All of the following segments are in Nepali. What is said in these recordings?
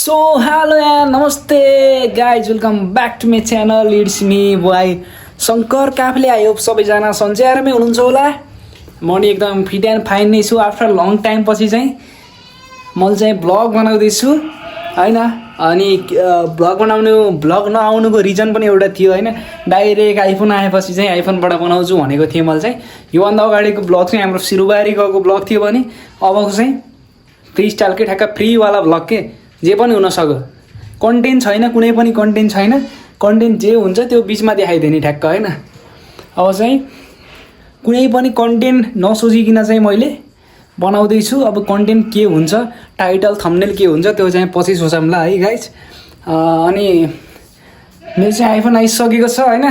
सो हेलो यार नमस्ते guys welcome back to my channel it's me boy Shankar Kafle I hope सबैजना सन्चै आरामै हुनुहुन्छ होला। म नि एकदम फिट एन्ड फाइन नै छु। आफ्टर लङ टाइम पछि चाहिँ मैले चाहिँ भ्लग बनाउँदैछु होइन। अनि भ्लग नआउनुको रिजन पनि एउटा थियो होइन। डाइरेक्ट आइफोन आएपछि चाहिँ आइफोनबाट बनाउँछु भनेको थिएँ मैले चाहिँ। योभन्दा अगाडिको भ्लग चाहिँ हाम्रो सिरुबारी गएको भ्लग थियो भने अबको चाहिँ फ्री स्टाइलकै ठ्याक्क फ्रीवाला भ्लग के जे पनि हुनसक्यो। कन्टेन्ट छैन, कुनै पनि कन्टेन्ट छैन। कन्टेन्ट जे हुन्छ त्यो बिचमा देखाइदिने ठ्याक्क होइन। अब चाहिँ कुनै पनि कन्टेन्ट नसोचिकन चाहिँ मैले बनाउँदैछु। अब कन्टेन्ट के हुन्छ, टाइटल थम्बनेल के हुन्छ त्यो चाहिँ पछि सोचौँला है गाइज। अनि मेरो चाहिँ आइफोन आइसकेको छ होइन।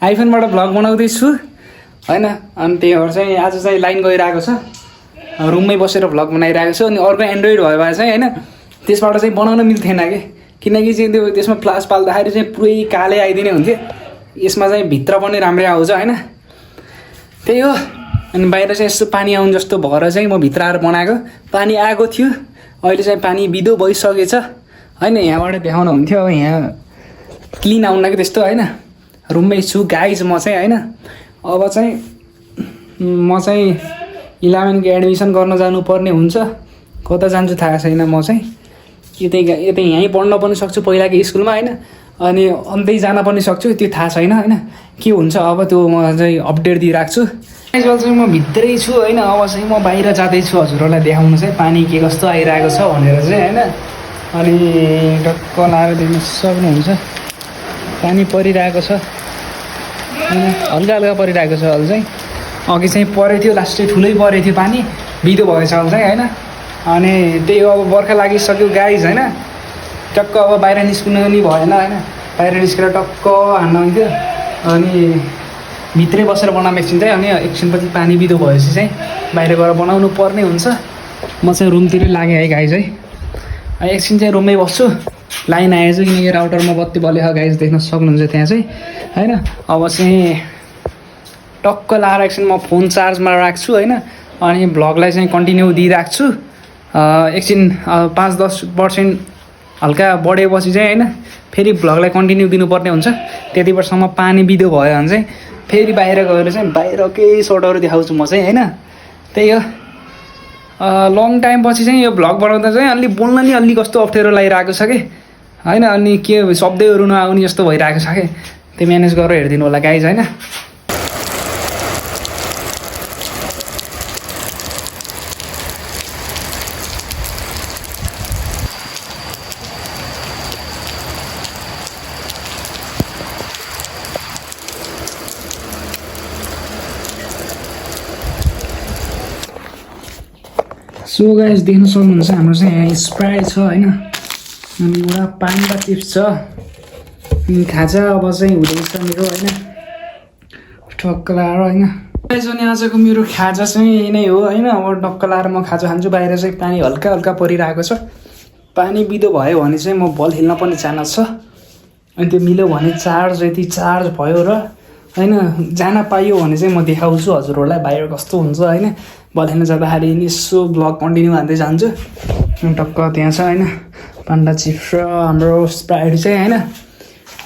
आइफोनबाट भ्लग बनाउँदैछु होइन। अनि त्यही भएर चाहिँ आज चाहिँ लाइन गइरहेको छ, रुममै बसेर भ्लग बनाइरहेको छु। अनि अर्को एन्ड्रोइड भयो भए चाहिँ होइन त्यसबाट चाहिँ बनाउन मिल्थेन किनकि चाहिँ त्यो त्यसमा फ्लास पाल्दाखेरि चाहिँ पुरै काले आइदिने हुन्थ्यो। यसमा चाहिँ भित्र पनि राम्रै आउँछ होइन। त्यही हो। अनि बाहिर चाहिँ यस्तो पानी आउनु जस्तो भएर चाहिँ म भित्र आएर बनाएको। पानी आएको थियो, अहिले चाहिँ पानी बिदो भइसकेछ होइन। यहाँबाट देखाउनु हुन्थ्यो, अब यहाँ क्लिन आउन कि त्यस्तो होइन। रुममै छु गाइज म चाहिँ होइन। अब चाहिँ म चाहिँ 11को एडमिसन गर्न जानुपर्ने हुन्छ। कता जान्छु थाहा छैन। म चाहिँ यतै यहीँ पढ्न पनि सक्छु पहिलाको स्कुलमा होइन। अनि अन्तै जान पनि सक्छु, त्यो थाहा छैन होइन। के हुन्छ अब त्यो म चाहिँ अपडेट दिइरहेको छु। आजकल चाहिँ म भित्रै छु होइन। अब चाहिँ म बाहिर जाँदैछु हजुरहरूलाई देखाउनु चाहिँ पानी के कस्तो आइरहेको छ भनेर चाहिँ होइन। अनि डक्क लाएर देख्न सक्नुहुन्छ पानी परिरहेको छ होइन। हल्का हल्का परिरहेको छ अहिले चाहिँ। अघि चाहिँ परेको थियो, लास्टै ठुलै परेको थियो पानी, बिदो भएछ अहिले चाहिँ होइन। अनि त्यही हो, अब बर्खा लागिसक्यो गाइज होइन। टक्क अब बाहिर निस्किनु नि भएन होइन। बाहिर निस्केर टक्क हान्न हुन्थ्यो। अनि भित्रै बसेर बनाउनु एकछिन चाहिँ। अनि एकछिनपछि पानी बिदो भएपछि चाहिँ बाहिर गएर बनाउनु पर्ने हुन्छ। म चाहिँ रुमतिरै लागेँ है गाइज है। एकछिन चाहिँ रुममै बस्छु। लाइन आएछ किनकि राउटरमा बत्ती बलेको गाइज देख्न सक्नुहुन्छ त्यहाँ चाहिँ होइन। अब चाहिँ टक्क लाएर एकछिन म फोन चार्जमा राख्छु होइन। अनि भ्लगलाई चाहिँ कन्टिन्यू दिइराख्छु छु। एकछिन 5-10% हल्का बढेपछि चाहिँ होइन फेरि भ्लगलाई कन्टिन्यू दिनुपर्ने हुन्छ। त्यति बेरसम्म पानी बिदो भयो भने चाहिँ फेरि बाहिर गएर चाहिँ बाहिरकै सोटहरू देखाउँछु म चाहिँ होइन। त्यही हो। लङ टाइम पछि चाहिँ यो भ्लग बनाउँदा चाहिँ अलि बोल्न नि अलि कस्तो अप्ठ्यारो लागिरहेको छ कि होइन। अनि के शब्दहरू नआउने जस्तो भइरहेको छ कि त्यो म्यानेज गरेर हेरिदिनु होला गाइज होइन। सो गाइस देख्न सक्नुहुन्छ हाम्रो चाहिँ यहाँ स्प्राइट छ होइन। अनि एउटा पान्डा चिप्स छ। अनि खाजा अब चाहिँ हुँदैछ मेरो होइन। टक्क लाएर होइन गाइस। अनि आजको मेरो खाजा चाहिँ यही नै हो होइन। अब टक्क लाएर म खाजा खान्छु। बाहिर चाहिँ पानी हल्का हल्का परिरहेको छ। पानी बिदो भयो भने चाहिँ म बल खेल्न पनि चाहना छ। अनि त्यो मिल्यो भने चार्ज यति चार्ज भयो र होइन जान पाइयो भने चाहिँ म देखाउँछु हजुरहरूलाई बाहिर कस्तो हुन्छ होइन। बल खेल्न जाँदाखेरि यसो भ्लग कन्टिन्यू हान्दै जान्छु। टक्क त्यहाँ छ होइन पान्डा चिप्स र हाम्रो स्प्राइट चाहिँ होइन।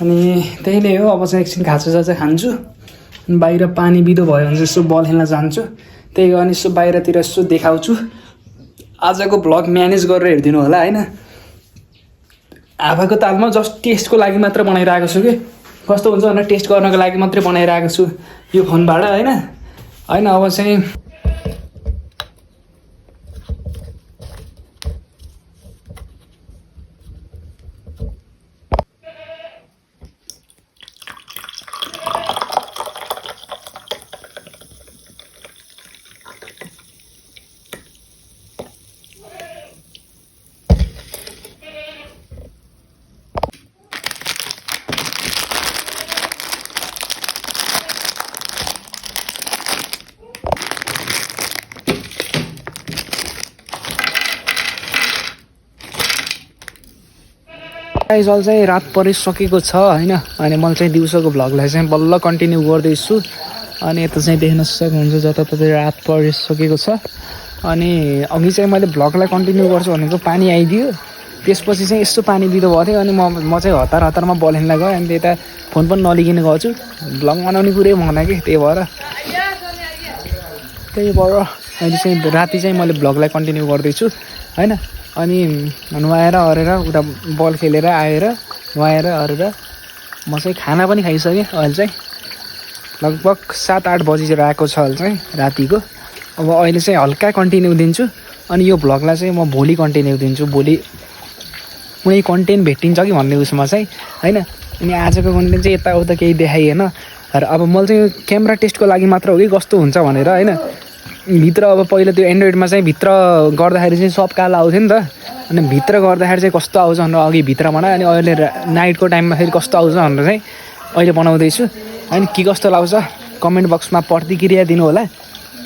अनि त्यही नै हो। अब चाहिँ एकछिन खाजा खान्छु। बाहिर पानी बिदो भयो भने चाहिँ यसो बल खेल्न जान्छु। त्यही हो। अनि यसो बाहिरतिर यसो देखाउँछु। आजको भ्लग म्यानेज गरेर हेरिदिनु होला होइन। हावाको तालमा जस्ट टेस्टको लागि मात्र बनाइरहेको छु कि कस्तो हुन्छ भनेर टेस्ट गर्नको लागि मात्रै बनाइरहेको छु यो फोनबाट होइन। होइन अब चाहिँ गाइस अहिले चाहिँ रात परिसकेको छ होइन। अनि मैले चाहिँ दिउँसोको भ्लगलाई चाहिँ बल्ल कन्टिन्यू गर्दैछु। अनि यता चाहिँ देख्न सक्नुहुन्छ जताततै रात परिसकेको छ। अनि अघि चाहिँ मैले भ्लगलाई कन्टिन्यू गर्छु भनेको पानी आइदियो। त्यसपछि चाहिँ यसो पानी दिँदो भएको थियो अनि म चाहिँ हतारमा बल खेल्न गएँ अनि त्यता फोन पनि नलिकन गएको छु भ्लग बनाउने कुरै भएन कि त्यही भएर अहिले चाहिँ राति चाहिँ मैले भ्लगलाई कन्टिन्यू गर्दैछु होइन अनि नुहाएर अरेर उता बल खेलेर आएर नुहाएर अरेर म चाहिँ खाना पनि खाइसकेँ अहिले चाहिँ लगभग 7-8 बजीतिर आएको छ अहिले चाहिँ रातिको अब अहिले चाहिँ हल्का कन्टिन्यू दिन्छु अनि यो भ्लगलाई चाहिँ म भोलि कन्टिन्यू दिन्छु भोलि कुनै कन्टेन्ट भेटिन्छ कि भन्ने उसमा चाहिँ होइन अनि आजको कन्टेन्ट चाहिँ यताउता केही देखाइएन र अब मैले चाहिँ यो क्यामेरा टेस्टको लागि मात्र हो कि कस्तो हुन्छ भनेर होइन भित्र अब पहिला त्यो एन्ड्रोइडमा चाहिँ भित्र गर्दाखेरि चाहिँ सब कालो आउँथ्यो नि त अनि भित्र गर्दाखेरि चाहिँ कस्तो आउँछ भनेर अघि भित्र बनाएँ अनि अहिले नाइटको टाइममा फेरि कस्तो आउँछ भनेर चाहिँ अहिले बनाउँदैछु होइन के कस्तो लाग्छ कमेन्ट बक्समा प्रतिक्रिया दिनु होला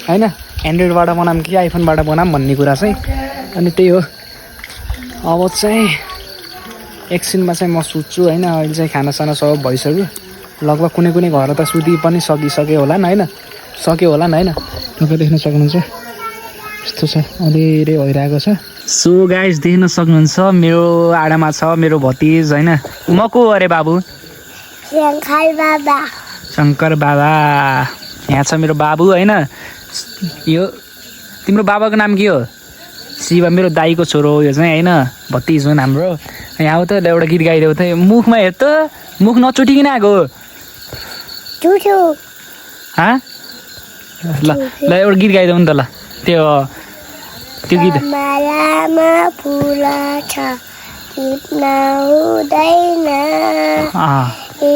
होइन एन्ड्रोइडबाट बनाऊँ कि आइफोनबाट बनाऊँ भन्ने कुरा चाहिँ अनि त्यही हो अब चाहिँ एकछिनमा चाहिँ म सुत्छु होइन अहिले चाहिँ खानासाना सब भइसक्यो लगभग कुनै घर त सुति पनि सकिसक्यो होला नि होइन सक्यो होला नि होइन तपाईँ देख्न सक्नुहुन्छ यस्तो छ अलिअलि भइरहेको छ सो गाइस देख्न सक्नुहुन्छ मेरो आडामा छ मेरो भतिज होइन म को अरे बाबु शङ्कर बाबा यहाँ छ मेरो बाबु होइन यो तिम्रो बाबाको नाम के हो शिव मेरो दाईको छोरो हो यो चाहिँ होइन भतिज हुन् हाम्रो यहाँ आऊ त एउटा गीत गाइदेऊ त मुखमा हेर त मुख नचुटिकन आएको ल ल एउटा गीत गाइदेऊ नि त ल त्यो गीत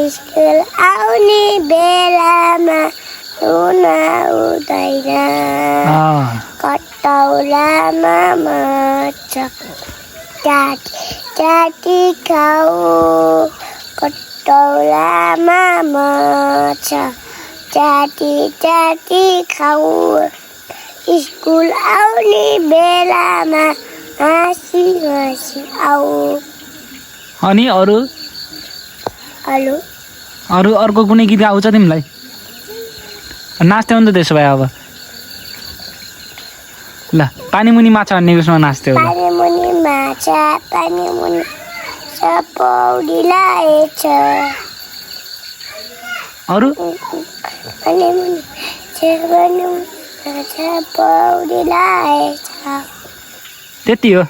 स्कुल आउने बेलामा रुन हुँदैन कटौलामा मर्छ चाटी खाऊ कटौलामा मर्छ चाटी खाऊ स्कुल आउने बेलामा हाँसी आऊ अनि अर्को कुनै गीत आउँछ तिमीलाई नाच्थ्यौ नि त त्यसो भए अब ल पानी मुनि माछा भन्ने उसमा नाच्थ्यौ पानी मुनि माछा पानी मुनि पौडी लागेछ अरू पानी मुनि माछा पौडी लागेछ त्यति हो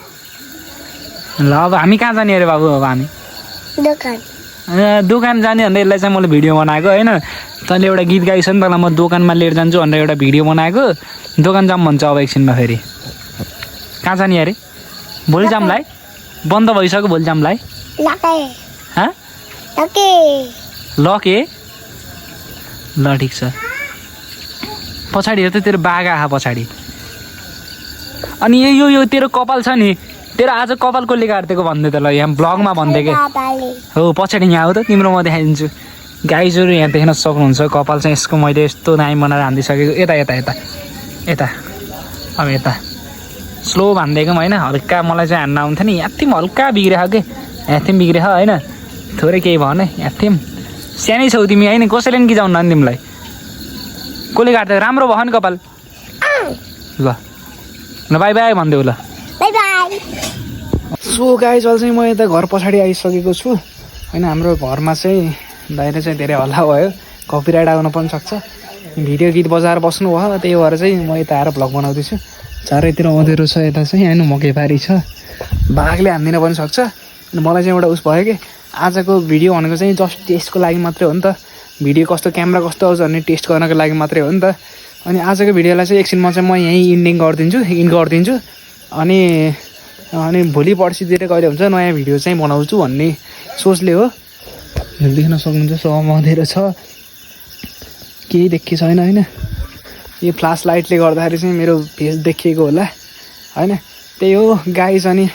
ल अब हामी कहाँ जाने अरे बाबु अब हामी दोकान जाने भनेर यसलाई चाहिँ मैले भिडियो बनाएको होइन तैँले एउटा गीत गाइस नि तँलाई म दोकानमा लिएर जान्छु भनेर एउटा भिडियो बनाएको दोकान जाऊँ भन्छ अब एकछिनमा फेरि कहाँ जाने अरे भोलि जामलाई बन्द भइसक्यो भोलि जामलाई ल के ल ठिक छ पछाडि हेर त तेरो बाघ आहा पछाडि अनि यो तेरो कपाल छ नि तेरो आज कपाल कसले काटिदिएको भन्दै त ल यहाँ ब्लगमा भन्दै के हो पछाडि यहाँ आऊ त तिम्रो म देखाइदिन्छु गाइजहरू यहाँ देख्न सक्नुहुन्छ कपाल चाहिँ यसको मैले यस्तो दामी बनाएर हानिदिइसकेको यता अब यता स्लो हानिदिएको होइन हल्का मलाई चाहिँ हान्न आउँथ्यो नि याथिम हल्का बिग्रेको के याथिम बिग्रेको होइन थोरै केही भएन याथिम सानै छौ तिमी होइन कसैले पनि गिजाउनु नि तिमीलाई कसले काट्दै राम्रो भयो नि कपाल ल बाई बाई भनिदेऊ ल सो गाइज अहिले चाहिँ म यता घर पछाडि आइसकेको छु होइन हाम्रो घरमा चाहिँ बाहिर चाहिँ धेरै हल्ला भयो कपिराइट आउन पनि सक्छ भिडियो गीत बजाएर बस्नु भयो त्यही भएर चाहिँ म यता आएर भ्लग बनाउँदैछु चारैतिर अँधेरो छ यता चाहिँ होइन मकैबारी छ बाघले हान्दिन पनि सक्छ अनि मलाई चाहिँ एउटा उस भयो कि आजको भिडियो भनेको चाहिँ जस्ट टेस्टको लागि मात्रै हो नि त भिडियो कस्तो क्यामेरा कस्तो आउँछ भन्ने टेस्ट गर्नको लागि मात्रै हो नि त अनि आजको भिडियोलाई चाहिँ एकछिनमा चाहिँ म यहीँ इन्ड गरिदिन्छु अनि भोलि पर्सितिर कहिले हुन्छ नयाँ भिडियो चाहिँ बनाउँछु भन्ने सोचले हो देख्न सक्नुहुन्छ सब अँधेरो छ केही देखिएको छैन होइन यो फ्ल्यास लाइटले गर्दाखेरि चाहिँ मेरो फेस देखिएको होला होइन त्यही हो गाइज अनि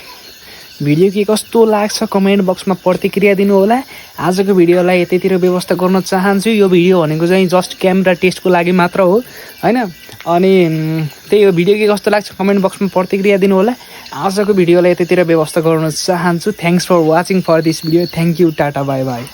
भिडियो के कस्तो लाग्छ कमेन्ट बक्समा प्रतिक्रिया दिनु होला आजको भिडियोलाई यतैतिर व्यवस्था गर्न चाहन्छु यो भिडियो भनेको चाहिँ जस्ट क्यामेरा टेस्टको लागि मात्र हो होइन अनि त्यही हो भिडियो के कस्तो लाग्छ कमेन्ट बक्समा प्रतिक्रिया दिनु होला आजको भिडियोलाई यतैतिर व्यवस्था गर्न चाहन्छु thanks for watching for this video thank you tata bye by